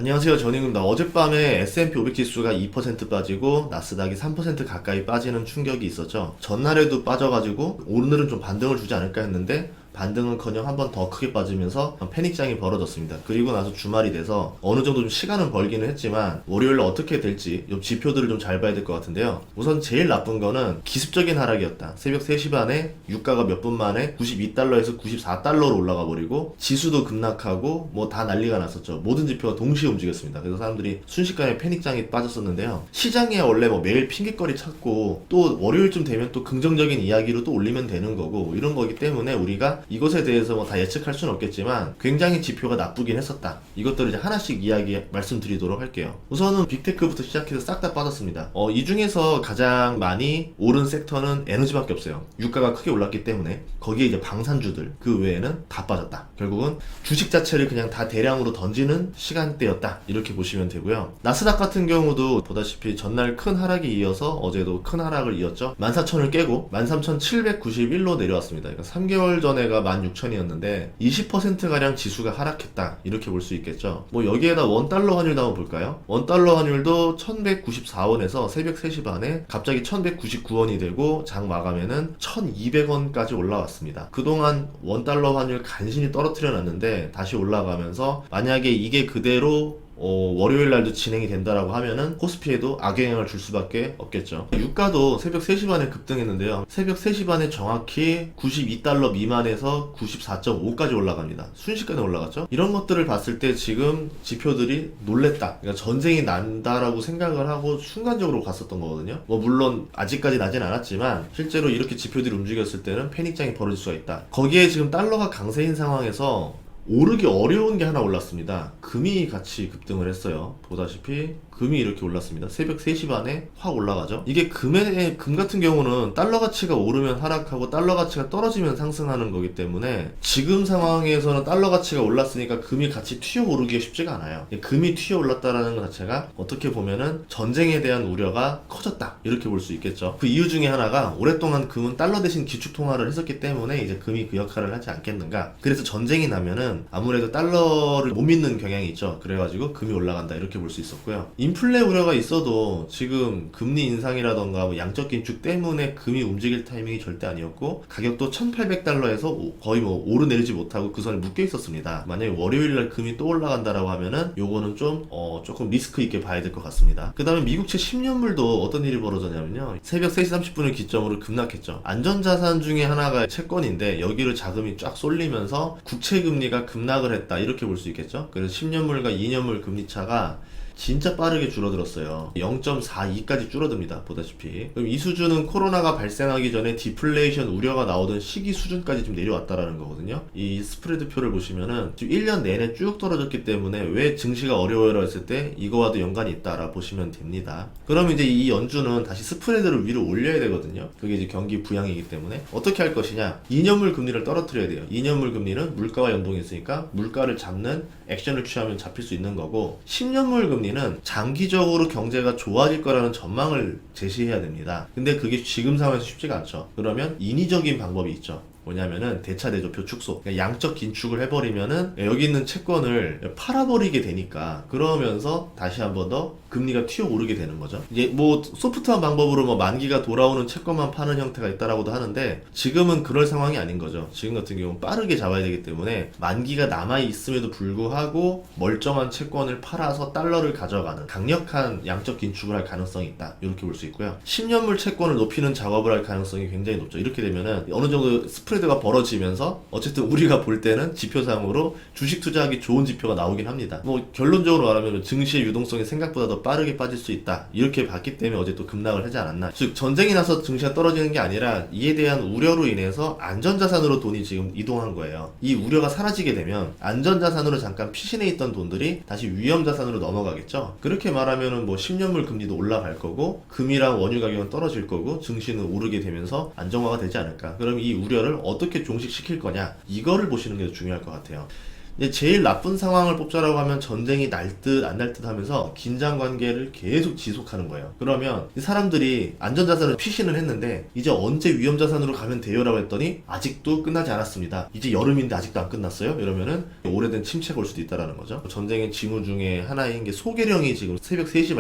안녕하세요. 전인구입니다. 어젯밤에 S&P 500 지수가 2% 빠지고 나스닥이 3% 가까이 빠지는 충격이 있었죠. 전날에도 빠져가지고 오늘은 좀 반등을 주지 않을까 했는데 반등은커녕 한 번 더 크게 빠지면서 패닉장이 벌어졌습니다. 그리고 나서 주말이 돼서 어느 정도 좀 시간은 벌기는 했지만 월요일에 어떻게 될지 좀 지표들을 좀 잘 봐야 될 것 같은데요. 우선 제일 나쁜 거는 기습적인 하락이었다. 새벽 3시 반에 유가가 몇 분 만에 92달러에서 94달러로 올라가 버리고 지수도 급락하고 뭐 다 난리가 났었죠. 모든 지표가 동시에 움직였습니다. 그래서 사람들이 순식간에 패닉장이 빠졌었는데요. 시장에 원래 뭐 매일 핑계거리 찾고 또 월요일쯤 되면 또 긍정적인 이야기로 또 올리면 되는 거고 이런 거기 때문에 우리가 이것에 대해서 뭐 다 예측할 수는 없겠지만 굉장히 지표가 나쁘긴 했었다. 이것들을 이제 하나씩 말씀드리도록 할게요. 우선은 빅테크부터 시작해서 싹 다 빠졌습니다. 이 중에서 가장 많이 오른 섹터는 에너지밖에 없어요. 유가가 크게 올랐기 때문에 거기에 이제 방산주들 그 외에는 다 빠졌다. 결국은 주식 자체를 그냥 다 대량으로 던지는 시간대였다. 이렇게 보시면 되고요. 나스닥 같은 경우도 보다시피 전날 큰 하락이 이어서 어제도 큰 하락을 이었죠. 14,000을 깨고 13,791로 내려왔습니다. 그러니까 3개월 전에가 16,000이었는데 20%가량 지수가 하락했다. 이렇게 볼 수 있겠죠. 뭐 여기에다 원달러 환율도 한번 볼까요? 원달러 환율도 1194원에서 새벽 3시 반에 갑자기 1199원이 되고 장 마감에는 1200원까지 올라왔습니다. 그동안 원달러 환율 간신히 떨어뜨려 놨는데 다시 올라가면서 만약에 이게 그대로 월요일 날도 진행이 된다라고 하면은 코스피에도 악영향을 줄 수밖에 없겠죠. 유가도 새벽 3시 반에 급등했는데요. 새벽 3시 반에 정확히 92달러 미만에서 94.5까지 올라갑니다. 순식간에 올라갔죠. 이런 것들을 봤을 때 지금 지표들이 놀랬다. 그러니까 전쟁이 난다라고 생각을 하고 순간적으로 갔었던 거거든요. 뭐 물론 아직까지 나진 않았지만 실제로 이렇게 지표들이 움직였을 때는 패닉장이 벌어질 수가 있다. 거기에 지금 달러가 강세인 상황에서 오르기 어려운 게 하나 올랐습니다. 금이 같이 급등을 했어요. 보다시피 금이 이렇게 올랐습니다. 새벽 3시 반에 확 올라가죠. 이게 금 같은 경우는 달러 가치가 오르면 하락하고 달러 가치가 떨어지면 상승하는 거기 때문에 지금 상황에서는 달러 가치가 올랐으니까 금이 같이 튀어 오르기가 쉽지가 않아요. 금이 튀어 올랐다라는 것 자체가 어떻게 보면은 전쟁에 대한 우려가 커졌다. 이렇게 볼 수 있겠죠. 그 이유 중에 하나가 오랫동안 금은 달러 대신 기축 통화를 했었기 때문에 이제 금이 그 역할을 하지 않겠는가. 그래서 전쟁이 나면은 아무래도 달러를 못 믿는 경향이 있죠. 그래가지고 금이 올라간다. 이렇게 볼 수 있었고요. 인플레 우려가 있어도 지금 금리 인상이라던가 뭐 양적 긴축 때문에 금이 움직일 타이밍이 절대 아니었고 가격도 1800달러에서 거의 뭐 오르내리지 못하고 그 선에 묶여 있었습니다. 만약에 월요일날 금이 또 올라간다라고 하면은 요거는 좀 조금 리스크 있게 봐야 될 것 같습니다. 그 다음에 미국채 10년물도 어떤 일이 벌어졌냐면요. 새벽 3시 30분을 기점으로 급락했죠. 안전자산 중에 하나가 채권인데 여기를 자금이 쫙 쏠리면서 국채금리가 급락을 했다. 이렇게 볼 수 있겠죠. 그래서 10년물과 2년물 금리 차가 진짜 빠르게 줄어들었어요. 0.42까지 줄어듭니다. 보다시피. 그럼 이 수준은 코로나가 발생하기 전에 디플레이션 우려가 나오던 시기 수준까지 좀 내려왔다라는 거거든요. 이 스프레드표를 보시면은 지금 1년 내내 쭉 떨어졌기 때문에 왜 증시가 어려워라 했을 때 이거와도 연관이 있다라 보시면 됩니다. 그럼 이제 이 연준은 다시 스프레드를 위로 올려야 되거든요. 그게 이제 경기 부양이기 때문에 어떻게 할 것이냐? 2년물 금리를 떨어뜨려야 돼요. 2년물 금리는 물가와 연동이 있으니까 물가를 잡는 액션을 취하면 잡힐 수 있는 거고 10년물 금리는 장기적으로 경제가 좋아질 거라는 전망을 제시해야 됩니다. 근데 그게 지금 상황에서 쉽지가 않죠. 그러면 인위적인 방법이 있죠. 뭐냐면은 대차대조표 축소, 그러니까 양적 긴축을 해버리면은 여기 있는 채권을 팔아버리게 되니까 그러면서 다시 한 번 더 금리가 튀어오르게 되는 거죠. 이제 뭐 소프트한 방법으로 뭐 만기가 돌아오는 채권만 파는 형태가 있다라고도 하는데 지금은 그럴 상황이 아닌 거죠. 지금 같은 경우는 빠르게 잡아야 되기 때문에 만기가 남아 있음에도 불구하고 멀쩡한 채권을 팔아서 달러를 가져가는 강력한 양적 긴축을 할 가능성이 있다. 이렇게 볼 수 있고요. 10년물 채권을 높이는 작업을 할 가능성이 굉장히 높죠. 이렇게 되면은 어느 정도 스프레드가 벌어지면서 어쨌든 우리가 볼 때는 지표상으로 주식 투자하기 좋은 지표가 나오긴 합니다. 뭐 결론적으로 말하면 증시의 유동성이 생각보다 더 빠르게 빠질 수 있다. 이렇게 봤기 때문에 어제 또 급락을 하지 않았나. 즉 전쟁이 나서 증시가 떨어지는 게 아니라 이에 대한 우려로 인해서 안전자산으로 돈이 지금 이동한 거예요. 이 우려가 사라지게 되면 안전자산으로 잠깐 피신해 있던 돈들이 다시 위험자산으로 넘어가겠죠. 그렇게 말하면은 뭐 10년물 금리도 올라갈 거고 금이랑 원유 가격은 떨어질 거고 증시는 오르게 되면서 안정화가 되지 않을까. 그럼 이 우려를 어떻게 종식시킬 거냐 이거를 보시는 게 중요할 것 같아요. 이제 제일 나쁜 상황을 뽑자라고 하면 전쟁이 날 듯 안 날 듯 하면서 긴장 관계를 계속 지속하는 거예요. 그러면 이 사람들이 안전자산을 피신을 했는데 이제 언제 위험자산으로 가면 돼요라고 했더니 아직도 끝나지 않았습니다. 이제 여름인데 아직도 안 끝났어요? 이러면은 오래된 침체가 올 수도 있다라는 거죠. 전쟁의 징후 중에 하나인 게 소개령이 지금 새벽 3시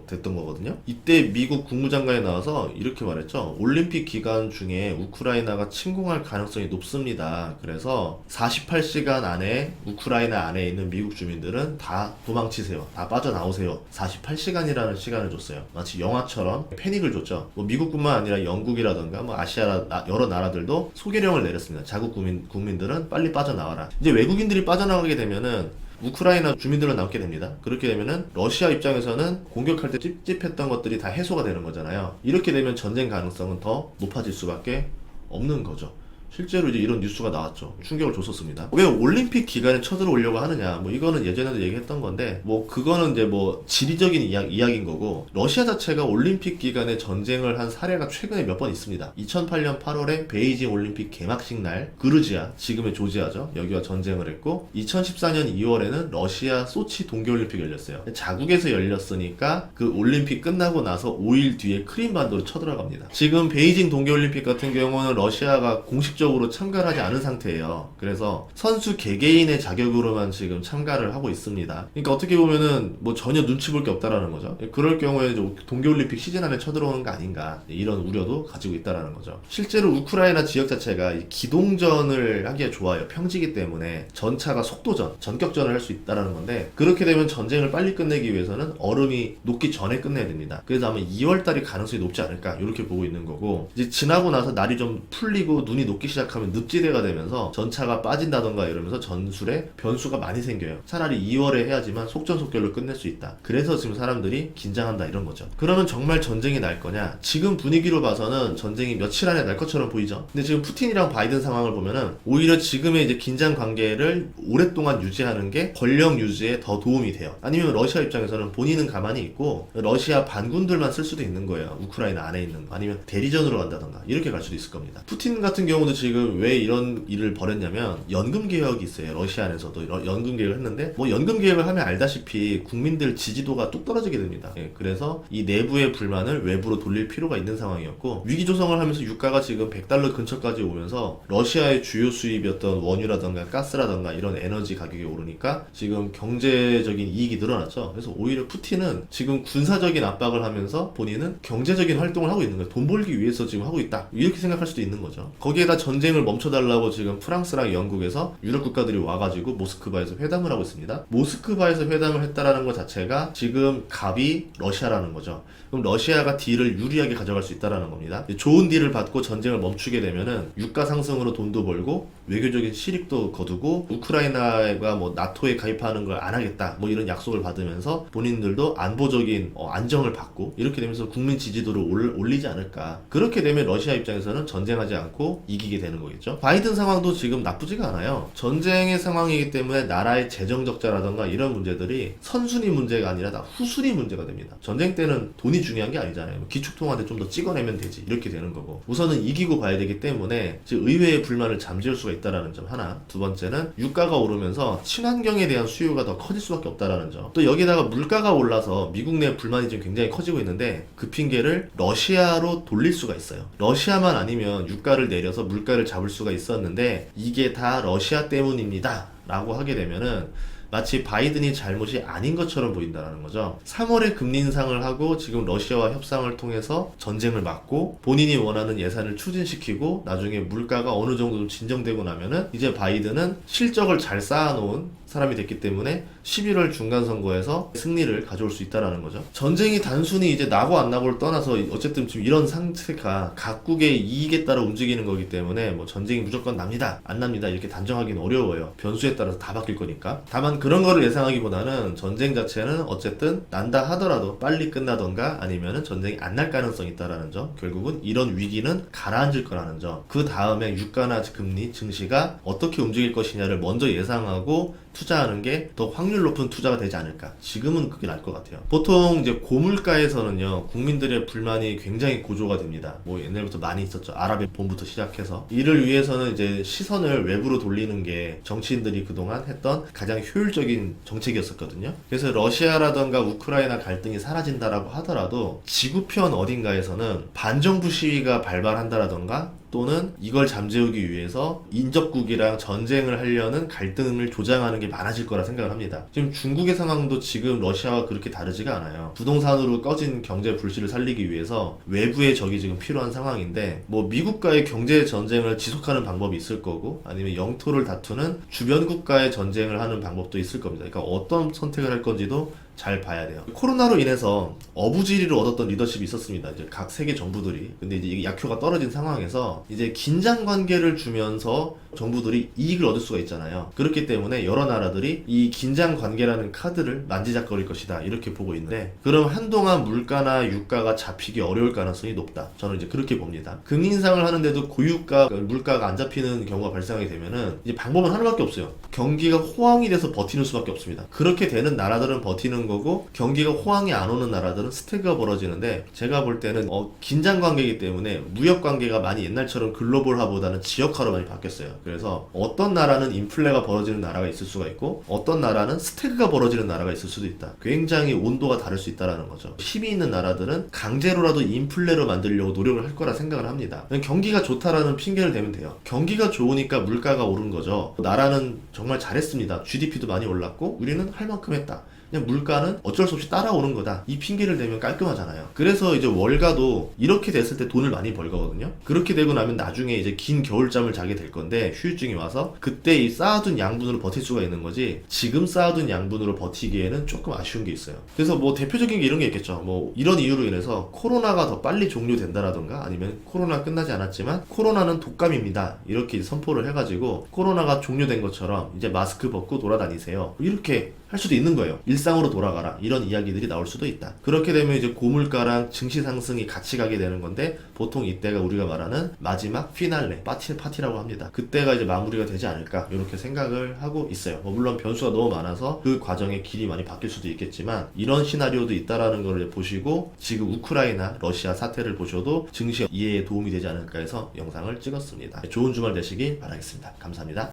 됐던 거거든요. 이때 미국 국무장관이 나와서 이렇게 말했죠. 올림픽 기간 중에 우크라이나가 침공할 가능성이 높습니다. 그래서 48시간 안에 우크라이나 안에 있는 미국 주민들은 다 도망치세요. 다 빠져나오세요. 48시간이라는 시간을 줬어요. 마치 영화처럼 패닉을 줬죠. 뭐 미국뿐만 아니라 영국이라던가 뭐 아시아 여러 나라들도 소개령을 내렸습니다. 자국 국민들은 빨리 빠져나와라. 이제 외국인들이 빠져나가게 되면은 우크라이나 주민들은 남게 됩니다. 그렇게 되면은 러시아 입장에서는 공격할 때 찝찝했던 것들이 다 해소가 되는 거잖아요. 이렇게 되면 전쟁 가능성은 더 높아질 수밖에 없는 거죠. 실제로 이제 이런 뉴스가 나왔죠. 충격을 줬었습니다. 왜 올림픽 기간에 쳐들어오려고 하느냐? 뭐 이거는 예전에도 얘기했던 건데, 뭐 그거는 이제 뭐 지리적인 이야기인 거고, 러시아 자체가 올림픽 기간에 전쟁을 한 사례가 최근에 몇 번 있습니다. 2008년 8월에 베이징 올림픽 개막식 날 그루지아, 지금의 조지아죠. 여기와 전쟁을 했고, 2014년 2월에는 러시아 소치 동계올림픽이 열렸어요. 자국에서 열렸으니까 그 올림픽 끝나고 나서 5일 뒤에 크림반도로 쳐들어갑니다. 지금 베이징 동계올림픽 같은 경우는 러시아가 공식적으로 참가를 하지 않은 상태예요. 그래서 선수 개개인의 자격으로만 지금 참가를 하고 있습니다. 그러니까 어떻게 보면은 뭐 전혀 눈치 볼 게 없다라는 거죠. 그럴 경우에 동계올림픽 시즌 안에 쳐들어오는 거 아닌가, 이런 우려도 가지고 있다라는 거죠. 실제로 우크라이나 지역 자체가 기동전을 하기에 좋아요. 평지기 때문에 전차가 속도전, 전격전을 할 수 있다라는 건데, 그렇게 되면 전쟁을 빨리 끝내기 위해서는 얼음이 녹기 전에 끝내야 됩니다. 그래서 아마 2월달이 가능성이 높지 않을까, 이렇게 보고 있는 거고, 이제 지나고 나서 날이 좀 풀리고 눈이 녹기 시작하면 늪지대가 되면서 전차가 빠진다던가 이러면서 전술에 변수가 많이 생겨요. 차라리 2월에 해야지만 속전속결로 끝낼 수 있다. 그래서 지금 사람들이 긴장한다, 이런 거죠. 그러면 정말 전쟁이 날 거냐? 지금 분위기로 봐서는 전쟁이 며칠 안에 날 것처럼 보이죠. 근데 지금 푸틴이랑 바이든 상황을 보면은 오히려 지금의 이제 긴장 관계를 오랫동안 유지하는 게 권력 유지에 더 도움이 돼요. 아니면 러시아 입장에서는 본인은 가만히 있고 러시아 반군들만 쓸 수도 있는 거예요. 우크라이나 안에 있는 거. 아니면 대리전으로 간다던가 이렇게 갈 수도 있을 겁니다. 푸틴 같은 경우도 지금 왜 이런 일을 벌였냐면 연금 개혁이 있어요. 러시아 안에서도 연금 개혁을 했는데, 뭐 연금 개혁을 하면 알다시피 국민들 지지도가 뚝 떨어지게 됩니다. 그래서 이 내부의 불만을 외부로 돌릴 필요가 있는 상황이었고, 위기 조성을 하면서 유가가 지금 $100 근처까지 오면서 러시아의 주요 수입이었던 원유라던가 가스라던가 이런 에너지 가격이 오르니까 지금 경제적인 이익이 늘어났죠. 그래서 오히려 푸틴은 지금 군사적인 압박을 하면서 본인은 경제적인 활동을 하고 있는 거예요. 돈 벌기 위해서 지금 하고 있다, 이렇게 생각할 수도 있는 거죠. 거기에다 전쟁을 멈춰달라고 지금 프랑스랑 영국에서 유럽 국가들이 와가지고 모스크바에서 회담을 하고 있습니다. 모스크바에서 회담을 했다라는 것 자체가 지금 갑이 러시아라는 거죠. 그럼 러시아가 딜을 유리하게 가져갈 수 있다라는 겁니다. 좋은 딜을 받고 전쟁을 멈추게 되면은 유가 상승으로 돈도 벌고 외교적인 실익도 거두고, 우크라이나가 뭐 나토에 가입하는 걸 안 하겠다, 뭐 이런 약속을 받으면서 본인들도 안보적인 안정을 받고, 이렇게 되면서 국민 지지도를 올리지 않을까. 그렇게 되면 러시아 입장에서는 전쟁하지 않고 이기게 되는 거겠죠. 바이든 상황도 지금 나쁘지가 않아요. 전쟁의 상황이기 때문에 나라의 재정 적자라던가 이런 문제들이 선순위 문제가 아니라 다 후순위 문제가 됩니다. 전쟁 때는 돈이 중요한 게 아니잖아요. 기축통화인데 좀 더 찍어내면 되지, 이렇게 되는 거고, 우선은 이기고 봐야 되기 때문에 지금 의회의 불만을 잠재울 수가 있다라는 점 하나. 두 번째는 유가가 오르면서 친환경에 대한 수요가 더 커질 수밖에 없다라는 점. 또 여기다가 물가가 올라서 미국 내 불만이 지금 굉장히 커지고 있는데, 그 핑계를 러시아로 돌릴 수가 있어요. 러시아만 아니면 유가를 내려서 물가를 잡을 수가 있었는데 이게 다 러시아 때문입니다 라고 하게 되면은 마치 바이든이 잘못이 아닌 것처럼 보인다는 거죠. 3월에 금리 인상을 하고 지금 러시아와 협상을 통해서 전쟁을 막고 본인이 원하는 예산을 추진시키고 나중에 물가가 어느 정도 좀 진정되고 나면은 이제 바이든은 실적을 잘 쌓아놓은 사람이 됐기 때문에 11월 중간선거에서 승리를 가져올 수 있다는 거죠. 전쟁이 단순히 이제 나고 안 나고를 떠나서 어쨌든 지금 이런 상태가 각국의 이익에 따라 움직이는 거기 때문에 뭐 전쟁이 무조건 납니다, 안 납니다, 이렇게 단정하기는 어려워요. 변수에 따라서 다 바뀔 거니까. 다만 그런 거를 예상하기보다는 전쟁 자체는 어쨌든 난다 하더라도 빨리 끝나던가 아니면은 전쟁이 안 날 가능성이 있다라는 점. 결국은 이런 위기는 가라앉을 거라는 점. 그 다음에 유가나 금리, 증시가 어떻게 움직일 것이냐를 먼저 예상하고 투자하는 게 더 확률 높은 투자가 되지 않을까. 지금은 그게 나을 것 같아요. 보통 이제 고물가에서는요, 국민들의 불만이 굉장히 고조가 됩니다. 뭐 옛날부터 많이 있었죠. 아랍의 봄부터 시작해서. 이를 위해서는 이제 시선을 외부로 돌리는 게 정치인들이 그동안 했던 가장 효율적인 정책이었었거든요. 그래서 러시아라던가 우크라이나 갈등이 사라진다라고 하더라도 지구편 어딘가에서는 반정부 시위가 발발한다라던가 또는 이걸 잠재우기 위해서 인접국이랑 전쟁을 하려는 갈등을 조장하는 게 많아질 거라 생각을 합니다. 지금 중국의 상황도 지금 러시아와 그렇게 다르지가 않아요. 부동산으로 꺼진 경제 불씨를 살리기 위해서 외부의 적이 지금 필요한 상황인데, 뭐 미국과의 경제 전쟁을 지속하는 방법이 있을 거고, 아니면 영토를 다투는 주변 국가의 전쟁을 하는 방법도 있을 겁니다. 그러니까 어떤 선택을 할 건지도 잘 봐야 돼요. 코로나로 인해서 어부지리를 얻었던 리더십이 있었습니다. 이제 각 세계 정부들이. 근데 이제 이게 약효가 떨어진 상황에서 이제 긴장 관계를 주면서 정부들이 이익을 얻을 수가 있잖아요. 그렇기 때문에 여러 나라들이 이 긴장 관계라는 카드를 만지작거릴 것이다, 이렇게 보고 있는데, 그럼 한동안 물가나 유가가 잡히기 어려울 가능성이 높다. 저는 이제 그렇게 봅니다. 금인상을 하는데도 고유가, 물가가 안 잡히는 경우가 발생하게 되면은 이제 방법은 하나밖에 없어요. 경기가 호황이 돼서 버티는 수밖에 없습니다. 그렇게 되는 나라들은 버티는 거고, 경기가 호황이 안 오는 나라들은 스태그가 벌어지는데, 제가 볼 때는 긴장 관계이기 때문에 무역 관계가 많이 옛날처럼 글로벌화보다는 지역화로 많이 바뀌었어요. 그래서 어떤 나라는 인플레가 벌어지는 나라가 있을 수가 있고, 어떤 나라는 스태그가 벌어지는 나라가 있을 수도 있다. 굉장히 온도가 다를 수 있다는 거죠. 힘이 있는 나라들은 강제로라도 인플레로 만들려고 노력을 할 거라 생각을 합니다. 경기가 좋다라는 핑계를 대면 돼요. 경기가 좋으니까 물가가 오른 거죠. 나라는 정말 잘했습니다. GDP도 많이 올랐고 우리는 할 만큼 했다. 그냥 물가는 어쩔 수 없이 따라오는 거다, 이 핑계를 대면 깔끔하잖아요. 그래서 이제 월가도 이렇게 됐을 때 돈을 많이 벌 거거든요. 그렇게 되고 나면 나중에 이제 긴 겨울잠을 자게 될 건데, 휴유증이 와서 그때 이 쌓아둔 양분으로 버틸 수가 있는 거지, 지금 쌓아둔 양분으로 버티기에는 조금 아쉬운 게 있어요. 그래서 뭐 대표적인 게 이런 게 있겠죠. 뭐 이런 이유로 인해서 코로나가 더 빨리 종료된다라던가, 아니면 코로나 끝나지 않았지만 코로나는 독감입니다, 이렇게 선포를 해가지고 코로나가 종료된 것처럼 이제 마스크 벗고 돌아다니세요, 이렇게 할 수도 있는 거예요. 일상으로 돌아가라, 이런 이야기들이 나올 수도 있다. 그렇게 되면 이제 고물가랑 증시 상승이 같이 가게 되는 건데, 보통 이때가 우리가 말하는 마지막 피날레, 파티라고 합니다. 그때가 이제 마무리가 되지 않을까, 이렇게 생각을 하고 있어요. 뭐 물론 변수가 너무 많아서 그 과정의 길이 많이 바뀔 수도 있겠지만, 이런 시나리오도 있다라는 걸 보시고, 지금 우크라이나, 러시아 사태를 보셔도 증시 이해에 도움이 되지 않을까 해서 영상을 찍었습니다. 좋은 주말 되시길 바라겠습니다. 감사합니다.